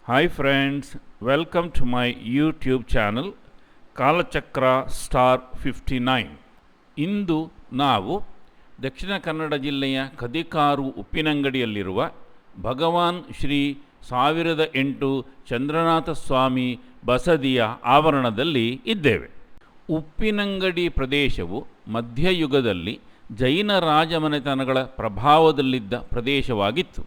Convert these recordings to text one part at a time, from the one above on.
Hi friends, welcome to my YouTube channel Kalachakra star 59. ಇಂದು ನಾವು ದಕ್ಷಿಣ ಕನ್ನಡ ಜಿಲ್ಲೆಯ ಕದಿಕಾರು ಉಪ್ಪಿನಂಗಡಿಯಲ್ಲಿರುವ ಭಗವಾನ್ ಶ್ರೀ 1008 ಚಂದ್ರನಾಥ ಸ್ವಾಮಿ ಬಸದಿಯ ಆವರಣದಲ್ಲಿ ಇದ್ದೇವೆ. ಉಪ್ಪಿನಂಗಡಿ ಪ್ರದೇಶವು ಮಧ್ಯಯುಗದಲ್ಲಿ ಜೈನ ರಾಜಮನೆತನಗಳ ಪ್ರಭಾವದಲ್ಲಿದ್ದ ಪ್ರದೇಶವಾಗಿತ್ತು.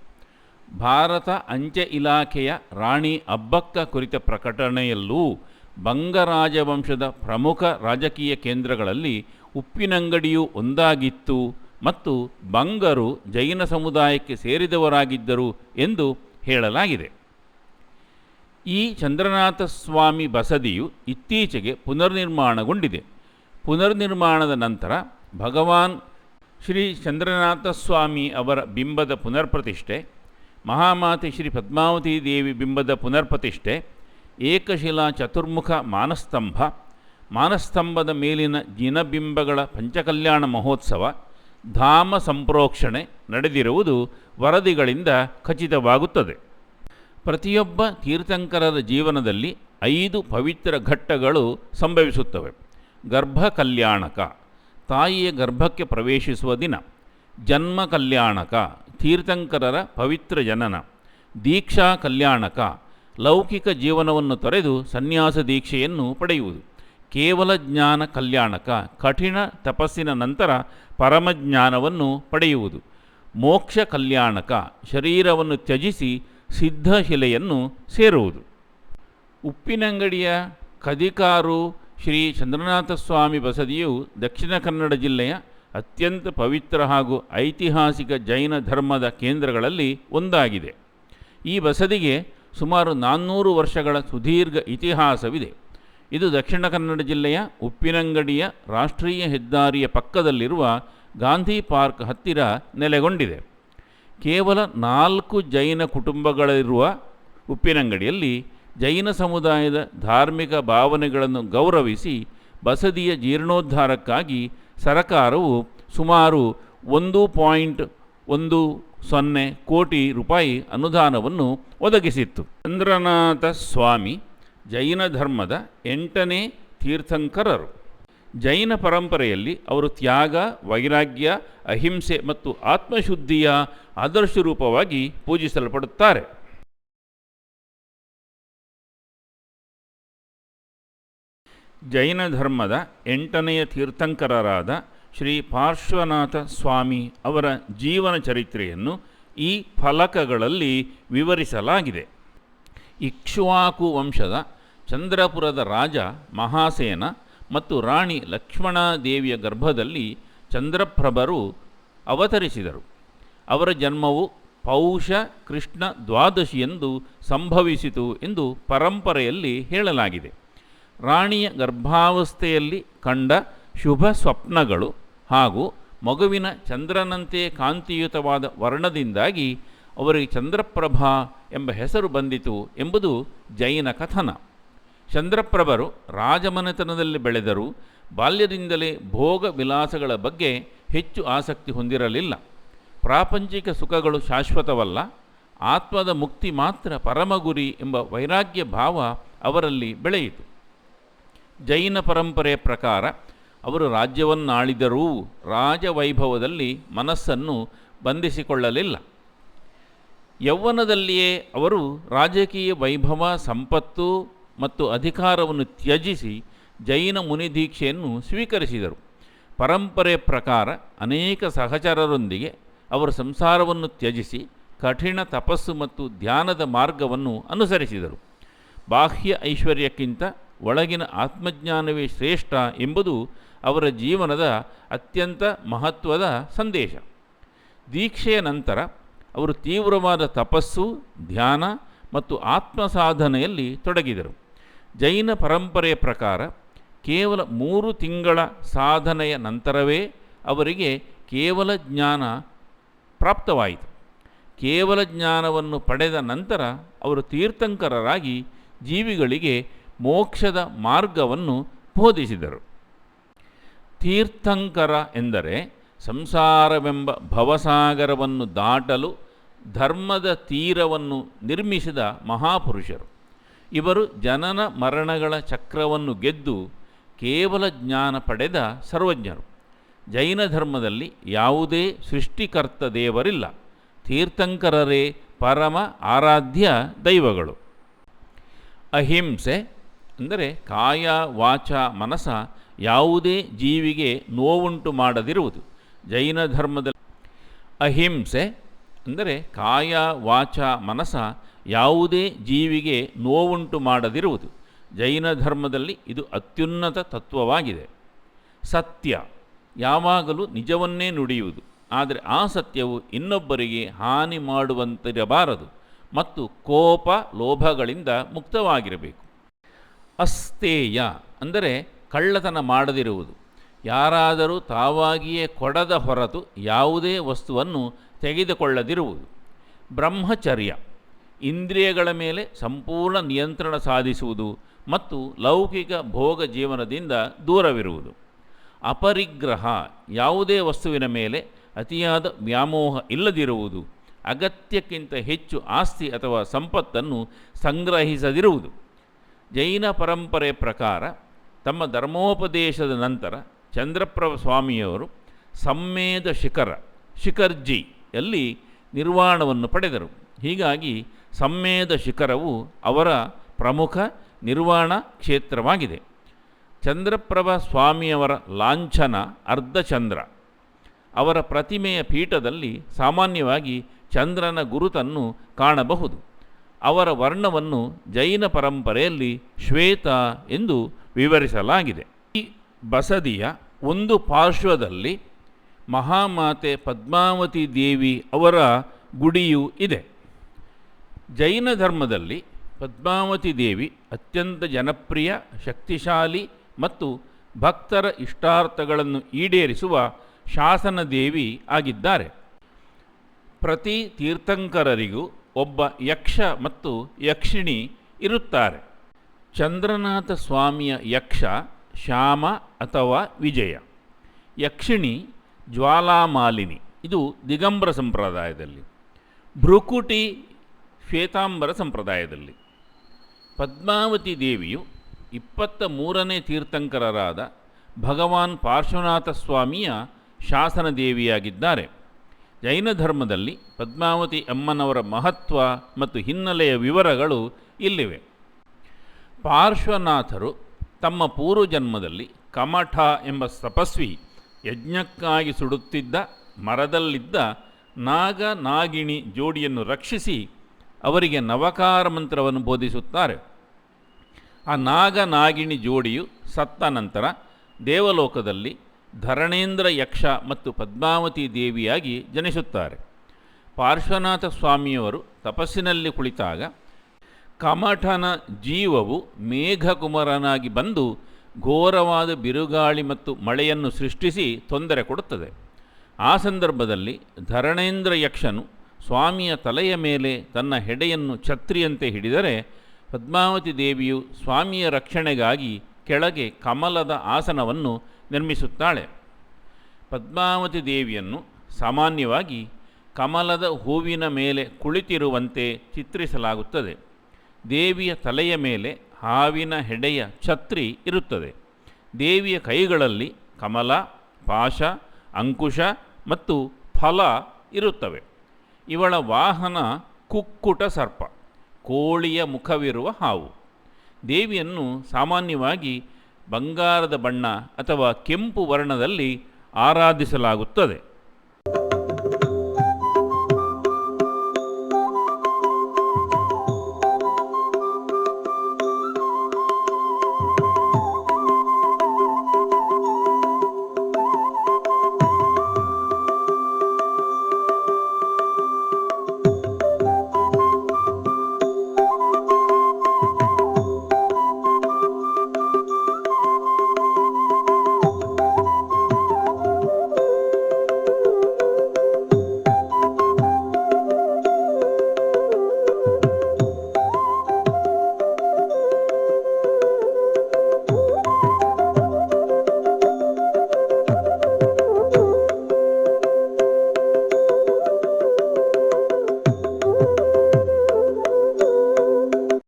ಭಾರತ ಅಂಚೆ ಇಲಾಖೆಯ ರಾಣಿ ಅಬ್ಬಕ್ಕ ಕುರಿತ ಪ್ರಕಟಣೆಯಲ್ಲೂ ಬಂಗರಾಜವಂಶದ ಪ್ರಮುಖ ರಾಜಕೀಯ ಕೇಂದ್ರಗಳಲ್ಲಿ ಉಪ್ಪಿನಂಗಡಿಯೂ ಒಂದಾಗಿತ್ತು ಮತ್ತು ಬಂಗರು ಜೈನ ಸಮುದಾಯಕ್ಕೆ ಸೇರಿದವರಾಗಿದ್ದರು ಎಂದು ಹೇಳಲಾಗಿದೆ. ಈ ಚಂದ್ರನಾಥ ಸ್ವಾಮಿ ಬಸದಿಯು ಇತ್ತೀಚೆಗೆ ಪುನರ್ನಿರ್ಮಾಣಗೊಂಡಿದೆ. ಪುನರ್ನಿರ್ಮಾಣದ ನಂತರ ಭಗವಾನ್ ಶ್ರೀ ಚಂದ್ರನಾಥ ಸ್ವಾಮಿ ಅವರ ಬಿಂಬದ ಪುನರ್ಪ್ರತಿಷ್ಠೆ, ಮಹಾಮಾತೆ ಶ್ರೀ ಪದ್ಮಾವತಿ ದೇವಿ ಬಿಂಬದ ಪುನರ್ಪ್ರತಿಷ್ಠೆ, ಏಕಶಿಲಾ ಚತುರ್ಮುಖ ಮಾನಸ್ತಂಭದ ಮೇಲಿನ ಜಿನಬಿಂಬಗಳ ಪಂಚಕಲ್ಯಾಣ ಮಹೋತ್ಸವ, ಧಾಮ ಸಂಪ್ರೋಕ್ಷಣೆ ನಡೆದಿರುವುದು ವರದಿಗಳಿಂದ ಖಚಿತವಾಗುತ್ತದೆ. ಪ್ರತಿಯೊಬ್ಬ ತೀರ್ಥಂಕರರ ಜೀವನದಲ್ಲಿ 5 ಪವಿತ್ರ ಘಟ್ಟಗಳು ಸಂಭವಿಸುತ್ತವೆ. ಗರ್ಭ ಕಲ್ಯಾಣಕ, ತಾಯಿಯ ಗರ್ಭಕ್ಕೆ ಪ್ರವೇಶಿಸುವ ದಿನ. ಜನ್ಮ ಕಲ್ಯಾಣಕ, ತೀರ್ಥಂಕರರ ಪವಿತ್ರ ಜನನ. ದೀಕ್ಷಾ ಕಲ್ಯಾಣಕ, ಲೌಕಿಕ ಜೀವನವನ್ನು ತೊರೆದು ಸನ್ಯಾಸ ದೀಕ್ಷೆಯನ್ನು ಪಡೆಯುವುದು. ಕೇವಲ ಜ್ಞಾನ ಕಲ್ಯಾಣಕ, ಕಠಿಣ ತಪಸ್ಸಿನ ನಂತರ ಪರಮಜ್ಞಾನವನ್ನು ಪಡೆಯುವುದು. ಮೋಕ್ಷ ಕಲ್ಯಾಣಕ, ಶರೀರವನ್ನು ತ್ಯಜಿಸಿ ಸಿದ್ಧಶಿಲೆಯನ್ನು ಸೇರುವುದು. ಉಪ್ಪಿನಂಗಡಿಯ ಕದಿಕಾರು ಶ್ರೀ ಚಂದ್ರನಾಥ ಸ್ವಾಮಿ ಬಸದಿಯು ದಕ್ಷಿಣ ಕನ್ನಡ ಜಿಲ್ಲೆಯ ಅತ್ಯಂತ ಪವಿತ್ರ ಹಾಗೂ ಐತಿಹಾಸಿಕ ಜೈನ ಧರ್ಮದ ಕೇಂದ್ರಗಳಲ್ಲಿ ಒಂದಾಗಿದೆ. ಈ ಬಸದಿಗೆ ಸುಮಾರು 400 ವರ್ಷಗಳ ಸುದೀರ್ಘ ಇತಿಹಾಸವಿದೆ. ಇದು ದಕ್ಷಿಣ ಕನ್ನಡ ಜಿಲ್ಲೆಯ ಉಪ್ಪಿನಂಗಡಿಯ ರಾಷ್ಟ್ರೀಯ ಹೆದ್ದಾರಿಯ ಪಕ್ಕದಲ್ಲಿರುವ ಗಾಂಧಿ ಪಾರ್ಕ್ ಹತ್ತಿರ ನೆಲೆಗೊಂಡಿದೆ. ಕೇವಲ 4 ಜೈನ ಕುಟುಂಬಗಳಿರುವ ಉಪ್ಪಿನಂಗಡಿಯಲ್ಲಿ ಜೈನ ಸಮುದಾಯದ ಧಾರ್ಮಿಕ ಭಾವನೆಗಳನ್ನು ಗೌರವಿಸಿ ಬಸದಿಯ ಜೀರ್ಣೋದ್ಧಾರಕ್ಕಾಗಿ ಸರಕಾರವು ಸುಮಾರು 1.10 ಕೋಟಿ ರೂಪಾಯಿ ಅನುದಾನವನ್ನು ಒದಗಿಸಿತ್ತು. ಚಂದ್ರನಾಥ ಸ್ವಾಮಿ ಜೈನ ಧರ್ಮದ 8ನೇ ತೀರ್ಥಂಕರರು. ಜೈನ ಪರಂಪರೆಯಲ್ಲಿ ಅವರು ತ್ಯಾಗ, ವೈರಾಗ್ಯ, ಅಹಿಂಸೆ ಮತ್ತು ಆತ್ಮಶುದ್ಧಿಯ ಆದರ್ಶ ರೂಪವಾಗಿ ಪೂಜಿಸಲ್ಪಡುತ್ತಾರೆ. ಜೈನ ಧರ್ಮದ 8ನೆಯ ತೀರ್ಥಂಕರರಾದ ಶ್ರೀ ಪಾರ್ಶ್ವನಾಥ ಸ್ವಾಮಿ ಅವರ ಜೀವನ ಚರಿತ್ರೆಯನ್ನು ಈ ಫಲಕಗಳಲ್ಲಿ ವಿವರಿಸಲಾಗಿದೆ. ಇಕ್ಷ್ವಾಕು ವಂಶದ ಚಂದ್ರಪುರದ ರಾಜ ಮಹಾಸೇನ ಮತ್ತು ರಾಣಿ ಲಕ್ಷ್ಮಣಾದೇವಿಯ ಗರ್ಭದಲ್ಲಿ ಚಂದ್ರಪ್ರಭರು ಅವತರಿಸಿದರು. ಅವರ ಜನ್ಮವು ಪೌಷ ಕೃಷ್ಣ ದ್ವಾದಶಿಯಂದು ಸಂಭವಿಸಿತು ಎಂದು ಪರಂಪರೆಯಲ್ಲಿ ಹೇಳಲಾಗಿದೆ. ರಾಣಿಯ ಗರ್ಭಾವಸ್ಥೆಯಲ್ಲಿ ಕಂಡ ಶುಭ ಸ್ವಪ್ನಗಳು ಹಾಗೂ ಮಗುವಿನ ಚಂದ್ರನಂತೆ ಕಾಂತಿಯುತವಾದ ವರ್ಣದಿಂದಾಗಿ ಅವರಿಗೆ ಚಂದ್ರಪ್ರಭಾ ಎಂಬ ಹೆಸರು ಬಂದಿತು ಎಂಬುದು ಜೈನ ಕಥನ. ಚಂದ್ರಪ್ರಭರು ರಾಜಮನೆತನದಲ್ಲಿ ಬೆಳೆದರೂ ಬಾಲ್ಯದಿಂದಲೇ ಭೋಗ ವಿಲಾಸಗಳ ಬಗ್ಗೆ ಹೆಚ್ಚು ಆಸಕ್ತಿ ಹೊಂದಿರಲಿಲ್ಲ. ಪ್ರಾಪಂಚಿಕ ಸುಖಗಳು ಶಾಶ್ವತವಲ್ಲ, ಆತ್ಮದ ಮುಕ್ತಿ ಮಾತ್ರ ಪರಮಗುರಿ ಎಂಬ ವೈರಾಗ್ಯ ಭಾವ ಅವರಲ್ಲಿ ಬೆಳೆಯಿತು. ಜೈನ ಪರಂಪರೆಯ ಪ್ರಕಾರ ಅವರು ರಾಜ್ಯವನ್ನಾಳಿದರೂ ರಾಜವೈಭವದಲ್ಲಿ ಮನಸ್ಸನ್ನು ಬಂಧಿಸಿಕೊಳ್ಳಲಿಲ್ಲ. ಯೌವನದಲ್ಲಿಯೇ ಅವರು ರಾಜಕೀಯ ವೈಭವ, ಸಂಪತ್ತು ಮತ್ತು ಅಧಿಕಾರವನ್ನು ತ್ಯಜಿಸಿ ಜೈನ ಮುನಿದೀಕ್ಷೆಯನ್ನು ಸ್ವೀಕರಿಸಿದರು. ಪರಂಪರೆಯ ಪ್ರಕಾರ ಅನೇಕ ಸಹಚರರೊಂದಿಗೆ ಅವರು ಸಂಸಾರವನ್ನು ತ್ಯಜಿಸಿ ಕಠಿಣ ತಪಸ್ಸು ಮತ್ತು ಧ್ಯಾನದ ಮಾರ್ಗವನ್ನು ಅನುಸರಿಸಿದರು. ಬಾಹ್ಯ ಐಶ್ವರ್ಯಕ್ಕಿಂತ ಒಳಗಿನ ಆತ್ಮಜ್ಞಾನವೇ ಶ್ರೇಷ್ಠ ಎಂಬುದು ಅವರ ಜೀವನದ ಅತ್ಯಂತ ಮಹತ್ವದ ಸಂದೇಶ. ದೀಕ್ಷೆಯ ನಂತರ ಅವರು ತೀವ್ರವಾದ ತಪಸ್ಸು, ಧ್ಯಾನ ಮತ್ತು ಆತ್ಮಸಾಧನೆಯಲ್ಲಿ ತೊಡಗಿದರು. ಜೈನ ಪರಂಪರೆಯ ಪ್ರಕಾರ ಕೇವಲ 3 ತಿಂಗಳ ಸಾಧನೆಯ ನಂತರವೇ ಅವರಿಗೆ ಕೇವಲ ಜ್ಞಾನ ಪ್ರಾಪ್ತವಾಯಿತು. ಕೇವಲ ಜ್ಞಾನವನ್ನು ಪಡೆದ ನಂತರ ಅವರು ತೀರ್ಥಂಕರರಾಗಿ ಜೀವಿಗಳಿಗೆ ಮೋಕ್ಷದ ಮಾರ್ಗವನ್ನು ಬೋಧಿಸಿದರು. ತೀರ್ಥಂಕರ ಎಂದರೆ ಸಂಸಾರವೆಂಬ ಭವಸಾಗರವನ್ನು ದಾಟಲು ಧರ್ಮದ ತೀರವನ್ನು ನಿರ್ಮಿಸಿದ ಮಹಾಪುರುಷರು. ಇವರು ಜನನ ಮರಣಗಳ ಚಕ್ರವನ್ನು ಗೆದ್ದು ಕೇವಲ ಜ್ಞಾನ ಪಡೆದ ಸರ್ವಜ್ಞರು. ಜೈನ ಧರ್ಮದಲ್ಲಿ ಯಾವುದೇ ಸೃಷ್ಟಿಕರ್ತ ದೇವರಿಲ್ಲ. ತೀರ್ಥಂಕರರೇ ಪರಮ ಆರಾಧ್ಯ ದೈವಗಳು. ಅಹಿಂಸೆ ಅಂದರೆ ಕಾಯ ವಾಚ ಮನಸ ಯಾವುದೇ ಜೀವಿಗೆ ನೋವುಂಟು ಮಾಡದಿರುವುದು. ಜೈನ ಧರ್ಮದಲ್ಲಿ ಅಹಿಂಸೆ ಅಂದರೆ ಕಾಯ ವಾಚ ಮನಸ ಯಾವುದೇ ಜೀವಿಗೆ ನೋವುಂಟು ಮಾಡದಿರುವುದು. ಜೈನ ಧರ್ಮದಲ್ಲಿ ಇದು ಅತ್ಯುನ್ನತ ತತ್ವವಾಗಿದೆ. ಸತ್ಯ ಯಾವಾಗಲೂ ನಿಜವನ್ನೇ ನುಡಿಯುವುದು, ಆದರೆ ಆ ಸತ್ಯವು ಇನ್ನೊಬ್ಬರಿಗೆ ಹಾನಿ ಮಾಡುವಂತಿರಬಾರದು ಮತ್ತು ಕೋಪ ಲೋಭಗಳಿಂದ ಮುಕ್ತವಾಗಿರಬೇಕು. ಅಸ್ತೇಯ ಅಂದರೆ ಕಳ್ಳತನ ಮಾಡದಿರುವುದು. ಯಾರಾದರೂ ತಾವಾಗಿಯೇ ಕೊಡದ ಹೊರತು ಯಾವುದೇ ವಸ್ತುವನ್ನು ತೆಗೆದುಕೊಳ್ಳದಿರುವುದು. ಬ್ರಹ್ಮಚರ್ಯ ಇಂದ್ರಿಯಗಳ ಮೇಲೆ ಸಂಪೂರ್ಣ ನಿಯಂತ್ರಣ ಸಾಧಿಸುವುದು ಮತ್ತು ಲೌಕಿಕ ಭೋಗ ಜೀವನದಿಂದ ದೂರವಿರುವುದು. ಅಪರಿಗ್ರಹ ಯಾವುದೇ ವಸ್ತುವಿನ ಮೇಲೆ ಅತಿಯಾದ ವ್ಯಾಮೋಹ ಇಲ್ಲದಿರುವುದು. ಅಗತ್ಯಕ್ಕಿಂತ ಹೆಚ್ಚು ಆಸ್ತಿ ಅಥವಾ ಸಂಪತ್ತನ್ನು ಸಂಗ್ರಹಿಸದಿರುವುದು. ಜೈನ ಪರಂಪರೆ ಪ್ರಕಾರ ತಮ್ಮ ಧರ್ಮೋಪದೇಶದ ನಂತರ ಚಂದ್ರಪ್ರಭ ಸ್ವಾಮಿಯವರು ಸಮ್ಮೇದ ಶಿಖರ್ಜಿಯಲ್ಲಿ ನಿರ್ವಾಣವನ್ನು ಪಡೆದರು. ಹೀಗಾಗಿ ಸಮ್ಮೇದ ಶಿಖರವು ಅವರ ಪ್ರಮುಖ ನಿರ್ವಾಣ ಕ್ಷೇತ್ರವಾಗಿದೆ. ಚಂದ್ರಪ್ರಭ ಸ್ವಾಮಿಯವರ ಲಾಂಛನ ಅರ್ಧಚಂದ್ರ. ಅವರ ಪ್ರತಿಮೆಯ ಪೀಠದಲ್ಲಿ ಸಾಮಾನ್ಯವಾಗಿ ಚಂದ್ರನ ಗುರುತನ್ನು ಕಾಣಬಹುದು. ಅವರ ವರ್ಣವನ್ನು ಜೈನ ಪರಂಪರೆಯಲ್ಲಿ ಶ್ವೇತ ಎಂದು ವಿವರಿಸಲಾಗಿದೆ. ಈ ಬಸದಿಯ ಒಂದು ಪಾರ್ಶ್ವದಲ್ಲಿ ಮಹಾಮಾತೆ ಪದ್ಮಾವತಿ ದೇವಿ ಅವರ ಗುಡಿಯೂ ಇದೆ. ಜೈನ ಧರ್ಮದಲ್ಲಿ ಪದ್ಮಾವತಿ ದೇವಿ ಅತ್ಯಂತ ಜನಪ್ರಿಯ, ಶಕ್ತಿಶಾಲಿ ಮತ್ತು ಭಕ್ತರ ಇಷ್ಟಾರ್ಥಗಳನ್ನು ಈಡೇರಿಸುವ ಶಾಸನ ದೇವಿ ಆಗಿದ್ದಾರೆ. ಪ್ರತಿ ತೀರ್ಥಂಕರರಿಗೂ ಒಬ್ಬ ಯಕ್ಷ ಮತ್ತು ಯಕ್ಷಿಣಿ ಇರುತ್ತಾರೆ. ಚಂದ್ರನಾಥ ಸ್ವಾಮಿಯ ಯಕ್ಷ ಶ್ಯಾಮ ಅಥವಾ ವಿಜಯ. ಯಕ್ಷಿಣಿ ಜ್ವಾಲಾಮಾಲಿನಿ, ಇದು ದಿಗಂಬರ ಸಂಪ್ರದಾಯದಲ್ಲಿ. ಭ್ರುಕುಟಿ ಶ್ವೇತಾಂಬರ ಸಂಪ್ರದಾಯದಲ್ಲಿ. ಪದ್ಮಾವತಿ ದೇವಿಯು 23ನೇ ತೀರ್ಥಂಕರರಾದ ಭಗವಾನ್ ಪಾರ್ಶ್ವನಾಥ ಸ್ವಾಮಿಯ ಶಾಸನ ದೇವಿಯಾಗಿದ್ದಾರೆ. ಜೈನ ಧರ್ಮದಲ್ಲಿ ಪದ್ಮಾವತಿ ಅಮ್ಮನವರ ಮಹತ್ವ ಮತ್ತು ಹಿನ್ನೆಲೆಯ ವಿವರಗಳು ಇಲ್ಲಿವೆ. ಪಾರ್ಶ್ವನಾಥರು ತಮ್ಮ ಪೂರ್ವಜನ್ಮದಲ್ಲಿ ಕಮಠ ಎಂಬ ತಪಸ್ವಿ ಯಜ್ಞಕ್ಕಾಗಿ ಸುಡುತ್ತಿದ್ದ ಮರದಲ್ಲಿದ್ದ ನಾಗ ನಾಗಿಣಿ ಜೋಡಿಯನ್ನು ರಕ್ಷಿಸಿ ಅವರಿಗೆ ನವಕಾರ ಮಂತ್ರವನ್ನು ಬೋಧಿಸುತ್ತಾರೆ. ಆ ನಾಗ ನಾಗಿಣಿ ಜೋಡಿಯು ಸತ್ತ ನಂತರ ದೇವಲೋಕದಲ್ಲಿ ಧರಣೇಂದ್ರ ಯಕ್ಷ ಮತ್ತು ಪದ್ಮಾವತಿ ದೇವಿಯಾಗಿ ಜನಿಸುತ್ತಾರೆ. ಪಾರ್ಶ್ವನಾಥ ಸ್ವಾಮಿಯವರು ತಪಸ್ಸಿನಲ್ಲಿ ಕುಳಿತಾಗ ಕಮಠನ ಜೀವವು ಮೇಘಕುಮಾರನಾಗಿ ಬಂದು ಘೋರವಾದ ಬಿರುಗಾಳಿ ಮತ್ತು ಮಳೆಯನ್ನು ಸೃಷ್ಟಿಸಿ ತೊಂದರೆ ಕೊಡುತ್ತದೆ. ಆ ಸಂದರ್ಭದಲ್ಲಿ ಧರಣೇಂದ್ರ ಯಕ್ಷನು ಸ್ವಾಮಿಯ ತಲೆಯ ಮೇಲೆ ತನ್ನ ಹೆಡೆಯನ್ನು ಛತ್ರಿಯಂತೆ ಹಿಡಿದರೆ, ಪದ್ಮಾವತಿ ದೇವಿಯು ಸ್ವಾಮಿಯ ರಕ್ಷಣೆಗಾಗಿ ಕೆಳಗೆ ಕಮಲದ ಆಸನವನ್ನು ನಿರ್ಮಿಸುತ್ತಾಳೆ. ಪದ್ಮಾವತಿ ದೇವಿಯನ್ನು ಸಾಮಾನ್ಯವಾಗಿ ಕಮಲದ ಹೂವಿನ ಮೇಲೆ ಕುಳಿತಿರುವಂತೆ ಚಿತ್ರಿಸಲಾಗುತ್ತದೆ. ದೇವಿಯ ತಲೆಯ ಮೇಲೆ ಹಾವಿನ ಹೆಡೆಯ ಛತ್ರಿ ಇರುತ್ತದೆ. ದೇವಿಯ ಕೈಗಳಲ್ಲಿ ಕಮಲ, ಪಾಶ, ಅಂಕುಶ ಮತ್ತು ಫಲ ಇರುತ್ತವೆ. ಇವಳ ವಾಹನ ಕುಕ್ಕುಟ ಸರ್ಪ, ಕೋಳಿಯ ಮುಖವಿರುವ ಹಾವು. ದೇವಿಯನ್ನು ಸಾಮಾನ್ಯವಾಗಿ ಬಂಗಾರದ ಬಣ್ಣ ಅಥವಾ ಕೆಂಪು ವರ್ಣದಲ್ಲಿ ಆರಾಧಿಸಲಾಗುತ್ತದೆ.